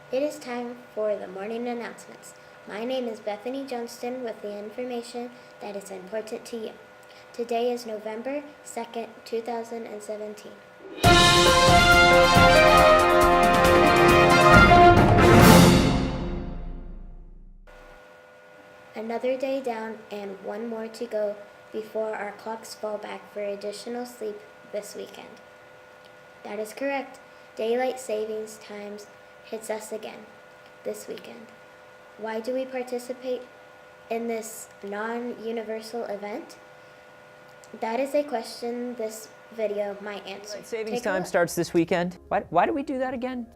It is time for the morning announcements. My name is Bethany Johnston with the information that is important to you. Today is November 2nd, 2017. Another day down and one more to go before our clocks fall back for additional sleep this weekend. That is correct. Daylight savings times hits us again this weekend. Why do we participate in this non-universal event? That is a question this video might answer. Daylight savings time starts this weekend. Why do we do that again?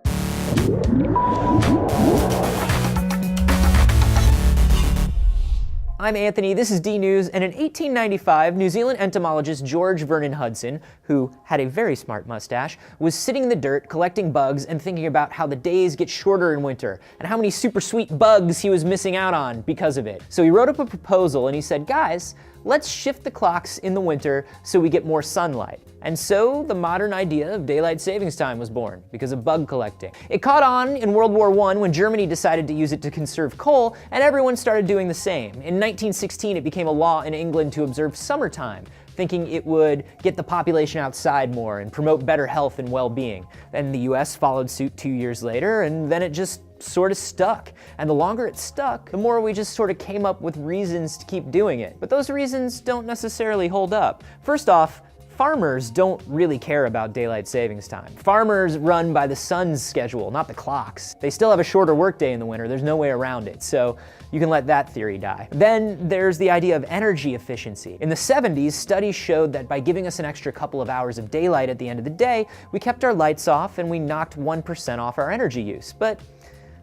I'm Anthony, this is D News, and in 1895, New Zealand entomologist George Vernon Hudson, who had a very smart mustache, was sitting in the dirt collecting bugs and thinking about how the days get shorter in winter and how many super sweet bugs he was missing out on because of it. So he wrote up a proposal and he said, guys, let's shift the clocks in the winter so we get more sunlight. And so the modern idea of daylight savings time was born because of bug collecting. It caught on in World War I when Germany decided to use it to conserve coal, and everyone started doing the same. In 1916, it became a law in England to observe summertime, thinking it would get the population outside more and promote better health and well-being. Then the US followed suit 2 years later, and then it just sort of stuck. And the longer it stuck, the more we just sort of came up with reasons to keep doing it. But those reasons don't necessarily hold up. First off, farmers don't really care about daylight savings time. Farmers run by the sun's schedule, not the clocks. They still have a shorter workday in the winter. There's no way around it. So you can let that theory die. Then there's the idea of energy efficiency. In the 70s, studies showed that by giving us an extra couple of hours of daylight at the end of the day, we kept our lights off and we knocked 1% off our energy use. But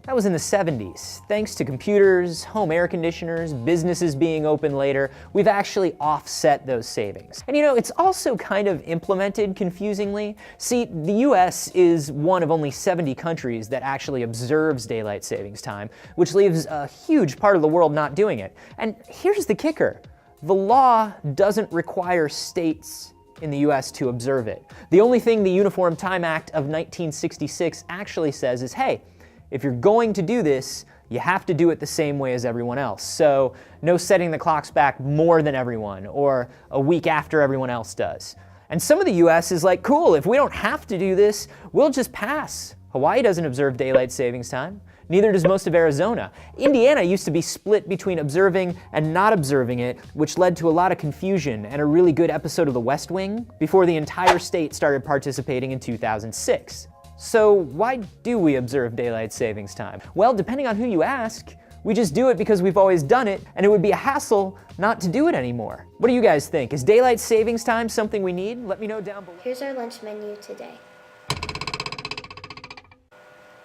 that was in the 70s. Thanks to computers, home air conditioners, businesses being open later, we've actually offset those savings. And you know, it's also kind of implemented confusingly. See, the US is one of only 70 countries that actually observes daylight savings time, which leaves a huge part of the world not doing it. And here's the kicker. The law doesn't require states in the US to observe it. The only thing the Uniform Time Act of 1966 actually says is, hey, if you're going to do this, you have to do it the same way as everyone else. So no setting the clocks back more than everyone or a week after everyone else does. And some of the US is like, cool, if we don't have to do this, we'll just pass. Hawaii doesn't observe daylight savings time. Neither does most of Arizona. Indiana used to be split between observing and not observing it, which led to a lot of confusion and a really good episode of The West Wing before the entire state started participating in 2006. So why do we observe daylight savings time? Well, depending on who you ask, we just do it because we've always done it, and it would be a hassle not to do it anymore. What do you guys think? Is daylight savings time something we need? Let me know down below. Here's our lunch menu today.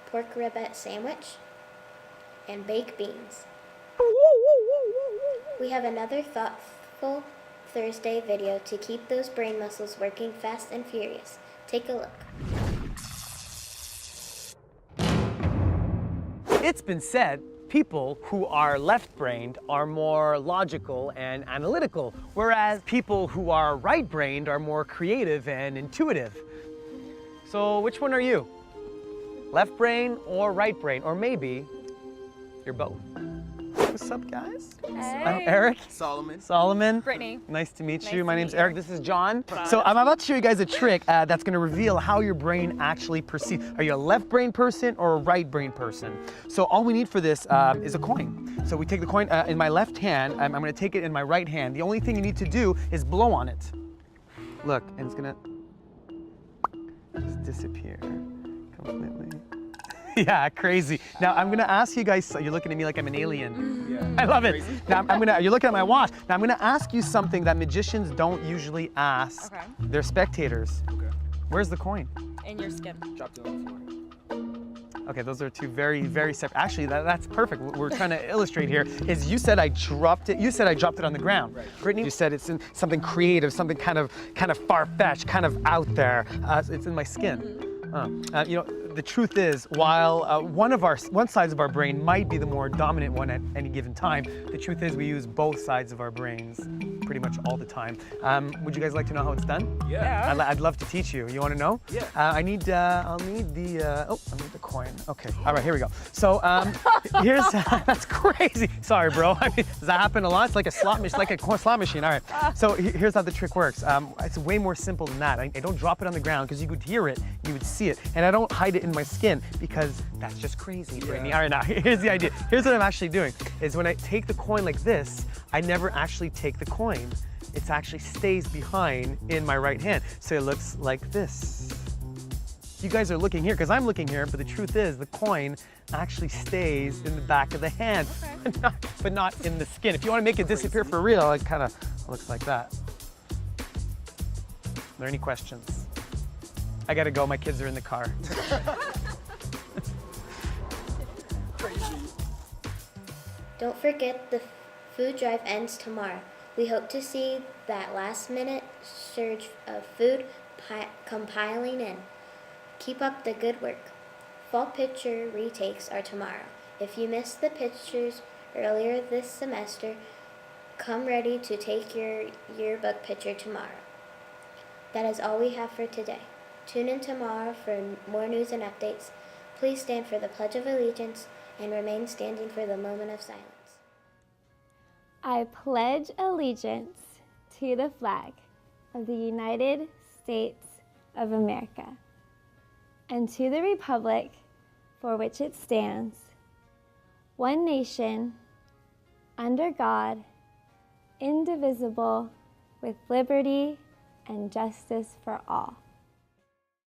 Pork ribette sandwich and baked beans. We have another thoughtful Thursday video to keep those brain muscles working fast and furious. Take a look. It's been said people who are left-brained are more logical and analytical, whereas people who are right-brained are more creative and intuitive. So which one are you? Left brain or right brain? Or maybe you're both. What's up, guys? Hey. I'm Eric. Solomon. Brittany. Nice to meet you. Nice My to name's meet Eric. you. This is John. So I'm about to show you guys a trick that's going to reveal how your brain actually perceives. Are you a left brain person or a right brain person? So all we need for this is a coin. So we take the coin in my left hand. I'm going to take it in my right hand. The only thing you need to do is blow on it. Look, and it's going to just disappear completely. Yeah, crazy. Now I'm gonna ask you guys. You're looking at me like I'm an alien. Yeah. I love it. Crazy. Now you're looking at my watch. Now I'm gonna ask you something that magicians don't usually ask. Okay. They're spectators. Okay. Where's the coin? In your skin. Dropped it on the floor. Okay, those are two very, very separate. Actually, that's perfect. What we're trying to illustrate here is you said I dropped it. You said I dropped it on the ground. Right. Brittany, you said it's in something creative, something kind of far-fetched, kind of out there. It's in my skin. You know, the truth is, while one side of our brain might be the more dominant one at any given time, the truth is we use both sides of our brains pretty much all the time. Would you guys like to know how it's done? Yeah. I'd love to teach you. You want to know? Yeah. I'll need the coin. Okay. All right, here we go. So here's, that's crazy. Sorry, bro. I mean, does that happen a lot? It's like a slot machine. All right. So here's how the trick works. It's way more simple than that. I don't drop it on the ground because you could hear it, you would see it. And I don't hide it in my skin because that's just crazy, Brittany. All right, now here's the idea. Here's what I'm actually doing is when I take the coin like this, I never actually take the coin. It actually stays behind in my right hand. So it looks like this. You guys are looking here because I'm looking here, but the truth is the coin actually stays in the back of the hand, but not in the skin. If you want to make it disappear for real, it kind of looks like that. Are there any questions? I gotta go, my kids are in the car. Don't forget the food drive ends tomorrow. We hope to see that last-minute surge of food compiling in. Keep up the good work. Fall picture retakes are tomorrow. If you missed the pictures earlier this semester, come ready to take your yearbook picture tomorrow. That is all we have for today. Tune in tomorrow for more news and updates. Please stand for the Pledge of Allegiance and remain standing for the moment of silence. I pledge allegiance to the flag of the United States of America and to the republic for which it stands, one nation, under God, indivisible, with liberty and justice for all.